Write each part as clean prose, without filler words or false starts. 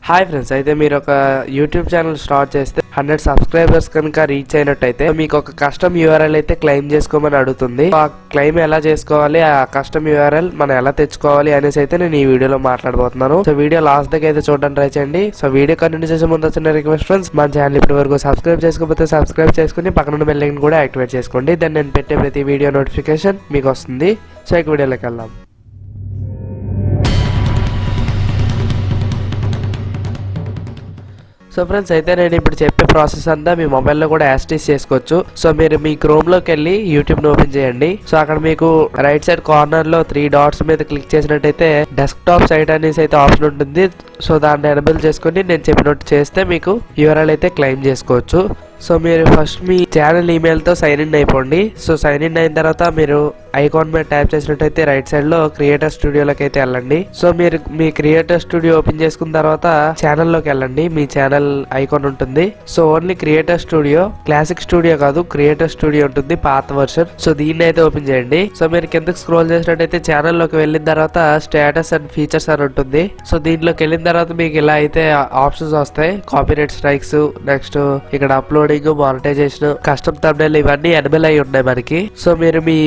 Hi friends, అయితే మీరు ఒక యూట్యూబ్ ఛానల్ స్టార్ట్ చేస్తే 100 సబ్స్క్రైబర్స్ కనుక రీచ్ అయినట్టయితే మీకు ఒక కస్టమ్ యూఆర్ఎల్ అయితే క్లెయిమ్ చేసుకోమని అడుగుతుంది. ఆ క్లెయిమ్ ఎలా చేసుకోవాలి, ఆ కస్టమ్ యూఆర్ఎల్ మనం ఎలా తెచ్చుకోవాలి అనేసి అయితే నేను ఈ వీడియోలో మాట్లాడబోతున్నాను. సో వీడియో లాస్ట్ దగ్గర అయితే చూడడానికి ట్రై చేయండి. సో వీడియో కంటిన్యూ చేసే ముందు వచ్చిన రిక్వెస్ట్ ఫ్రెండ్స్, మన ఛానల్ ఇప్పటి వరకు సబ్స్క్రైబ్ చేసుకోకపోతే సబ్స్క్రైబ్ చేసుకుని పక్కన బెల్ ఐకాన్ కూడా యాక్టివేట్ చేసుకోండి. దెన్ నేను పెట్టే ప్రతి వీడియో నోటిఫికేషన్ మీకు వస్తుంది. సో ఇక వీడియోలోకి వెళ్దాం. సో ఫ్రెండ్స్, అయితే నేను ఇప్పుడు చెప్పే ప్రాసెస్ అంతా మీ మొబైల్లో కూడా యాక్సెస్ చేసుకోవచ్చు. సో మీరు మీ క్రోమ్లోకి వెళ్ళి యూట్యూబ్ని ఓపెన్ చేయండి. సో అక్కడ మీకు రైట్ సైడ్ కార్నర్లో 3 డాట్స్ మీద క్లిక్ చేసినట్టయితే డెస్క్టాప్ సైట్ అనేసి అయితే ఆప్షన్ ఉంటుంది. సో దాన్ని ఎనేబుల్ చేసుకుని నేను చెప్పినట్టు చేస్తే మీకు యూఆర్ఎల్ అయితే క్లెయిమ్ చేసుకోవచ్చు. సో మీరు ఫస్ట్ మీ ఛానల్ ఈమెయిల్తో సైన్ ఇన్ అయిపోండి. సో సైన్ ఇన్ అయిన తర్వాత మీరు ఐకాన్ మీద ట్యాప్ చేసినట్టయితే రైట్ సైడ్ లో క్రియేటర్ స్టూడియోలోకి అయితే వెళ్ళండి. సో మీరు మీ క్రియేటర్ స్టూడియో ఓపెన్ చేసుకున్న తర్వాత ఛానల్లోకి వెళ్ళండి. మీ ఛానల్ ఐకాన్ ఉంటుంది. So only creator studio, classic studio కాదు, క్రియేటర్ స్టూడియో ఉంటుంది పాత వర్షన్. సో దీన్ని అయితే ఓపెన్ చేయండి. సో మీరు కిందకి స్క్రోల్ చేసినట్టయితే ఛానల్లోకి వెళ్ళిన తర్వాత స్టేటస్ అండ్ ఫీచర్స్ అని ఉంటుంది. సో దీంట్లోకి వెళ్ళిన తర్వాత మీకు ఇలా అయితే ఆప్షన్స్ వస్తాయి. కాపీరైట్ స్ట్రైక్స్, నెక్స్ట్ ఇక్కడ అప్లోడింగ్, మానిటైజేషన్, కస్టమ్ థంబ్నెయిల్ ఇవన్నీ ఎనేబుల్ అయి ఉన్నాయి మనకి. సో మీరు మీ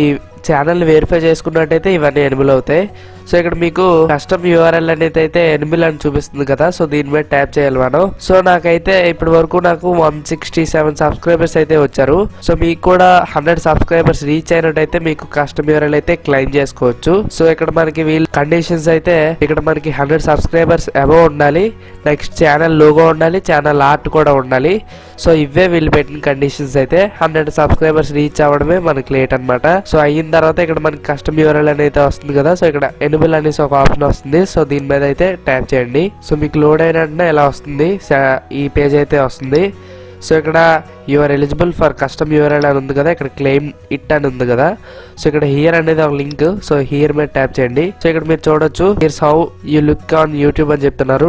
ఛానల్ వెరిఫై చేసుకున్నట్టయితే ఇవన్నీ ఎనేబుల్ అవుతాయి. సో ఇక్కడ మీకు కస్టమ్ యూఆర్ఎల్ అనేది అయితే ఎనేబుల్ అని చూపిస్తుంది కదా. సో దీని మీద ట్యాప్ చేయాలి మనం. సో నాకైతే ఇప్పటి వరకు నాకు 167 సబ్స్క్రైబర్స్ అయితే వచ్చారు. సో మీకు కూడా 100 సబ్స్క్రైబర్స్ రీచ్ అయినట్టయితే మీకు కస్టమ్ యూఆర్ఎల్ అయితే క్లెయిమ్ చేసుకోవచ్చు. సో ఇక్కడ మనకి వీళ్ళ కండిషన్స్ అయితే ఇక్కడ మనకి 100 సబ్స్క్రైబర్స్ అబవ్ ఉండాలి, నెక్స్ట్ ఛానల్ లోగో ఉండాలి, ఛానల్ ఆర్ట్ కూడా ఉండాలి. సో ఇవే వీళ్ళు పెట్టిన కండిషన్స్ అయితే 100 సబ్స్క్రైబర్స్ రీచ్ అవ్వడమే మనకి లేట్ అనమాట. సో అయిన తర్వాత ఇక్కడ మనకి కస్టమ్ యూఆర్ఎల్ అనేది వస్తుంది కదా. సో ఇక్కడ ఎనేబుల్ అనేసి ఒక ఆప్షన్ వస్తుంది. సో దీని మీద అయితే ట్యాప్ చేయండి. సో మీకు లోడ్ అయిన వెంటనే ఇలా వస్తుంది, ఈ పేజ్ అయితే వస్తుంది. సో ఇక్కడ you're eligible for custom URL అని ఉంది కదా, ఇక్కడ క్లెయిమ్ ఇట్ అని ఉంది కదా. సో ఇక్కడ హియర్ అనేది ఒక లింక్. సో హియర్ మీద ట్యాప్ చేయండి. సో ఇక్కడ మీరు చూడొచ్చు, here's how you look on YouTube అని చెప్తున్నారు.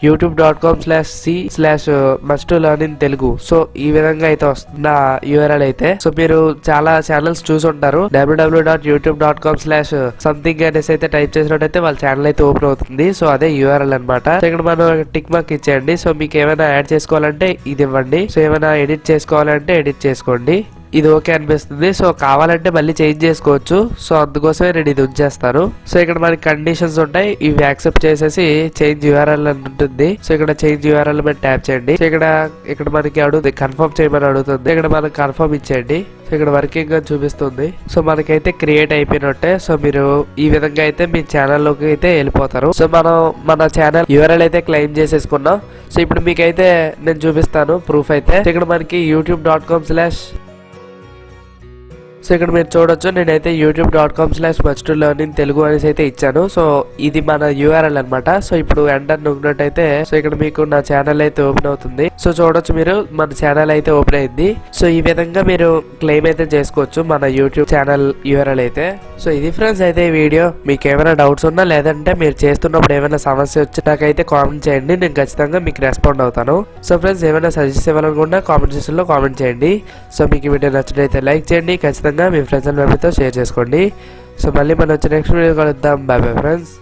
youtube.com/c/must-learn in Telugu. సో ఈ విధంగా అయితే వస్తుంది యూఆర్ఎల్ అయితే. సో మీరు చాలా ఛానల్స్ చూసి ఉంటారు. www.youtube.com/something అనేసి అయితే టైప్ చేసినట్టయితే వాళ్ళ ఛానల్ అయితే ఓపెన్ అవుతుంది. సో అదే యూఆర్ఎల్ అనమాట. సో ఇక్కడ మనం టిక్ మార్క్ ఇచ్చేయండి. సో మీకు ఏమైనా యాడ్ చేసుకోవాలంటే ఇది ఇవ్వండి. సో ఏమైనా ఎడిట్ చేసుకోవాలంటే ఎడిట్ చేసుకోండి. ఇది ఓకే అనిపిస్తుంది. సో కావాలంటే మళ్ళీ చేంజ్ చేసుకోవచ్చు. సో అందుకోసమే నేను ఇది ఉంచేస్తాను. సో ఇక్కడ మనకి కండిషన్స్ ఉంటాయి, ఇవి యాక్సెప్ట్ చేసేసి చేంజ్ యూఆర్ఎల్ అని ఉంటుంది. సో ఇక్కడ చేంజ్ యూఆర్ఎల్ మీద ట్యాప్ చేయండి. సో ఇక్కడ మనకి అడుగుతుంది, కన్ఫర్మ్ చేయమని అడుగుతుంది. ఇక్కడ మనం కన్ఫర్మ్ ఇచ్చేయండి. సో ఇక్కడ వర్కింగ్ అని చూపిస్తుంది. సో మనకైతే క్రియేట్ అయిపోయినట్టే. సో మీరు ఈ విధంగా అయితే మీ ఛానల్లోకి అయితే వెళ్ళిపోతారు. సో మన ఛానల్ యూఆర్ఎల్ అయితే క్లెయిమ్ చేసేసుకున్నాం. సో ఇప్పుడు మీకైతే నేను చూపిస్తాను ప్రూఫ్ అయితే. ఇక్కడ మనకి youtube.com/ సో ఇక్కడ మీరు చూడొచ్చు, నేనైతే youtube.com/must-learn in Telugu అనేసి అయితే ఇచ్చాను. సో ఇది మన యూఆర్ఎల్ అనమాట. సో ఇప్పుడు ఎంటర్ నొక్కినట్టయితే సో ఇక్కడ మీకు నా ఛానల్ అయితే ఓపెన్ అవుతుంది. సో చూడొచ్చు మీరు, మన ఛానల్ అయితే ఓపెన్ అయింది. సో ఈ విధంగా మీరు క్లెయిమ్ అయితే చేసుకోవచ్చు మన యూట్యూబ్ ఛానల్ యూఆర్ఎల్ అయితే. సో ఇది ఫ్రెండ్స్ అయితే ఈ వీడియో. మీకు ఏమైనా డౌట్స్ ఉన్నా లేదంటే మీరు చేస్తున్నప్పుడు ఏమైనా సమస్య వచ్చి నాకైతే కామెంట్ చేయండి, నేను ఖచ్చితంగా మీకు రెస్పాండ్ అవుతాను. సో ఫ్రెండ్స్, ఏమైనా సజెస్ట్ ఇవ్వాలనుకుంటే కామెంట్ సెక్షన్లో కామెంట్ చేయండి. సో మీకు ఈ వీడియో నచ్చినట్లయితే లైక్ చేయండి, ఖచ్చితంగా మీ ఫ్రెండ్స్ అండ్ ఫ్యామిలీతో షేర్ చేసుకోండి. సో మళ్ళీ మనం వచ్చే నెక్స్ట్ వీడియో కలుద్దాం. By bye friends.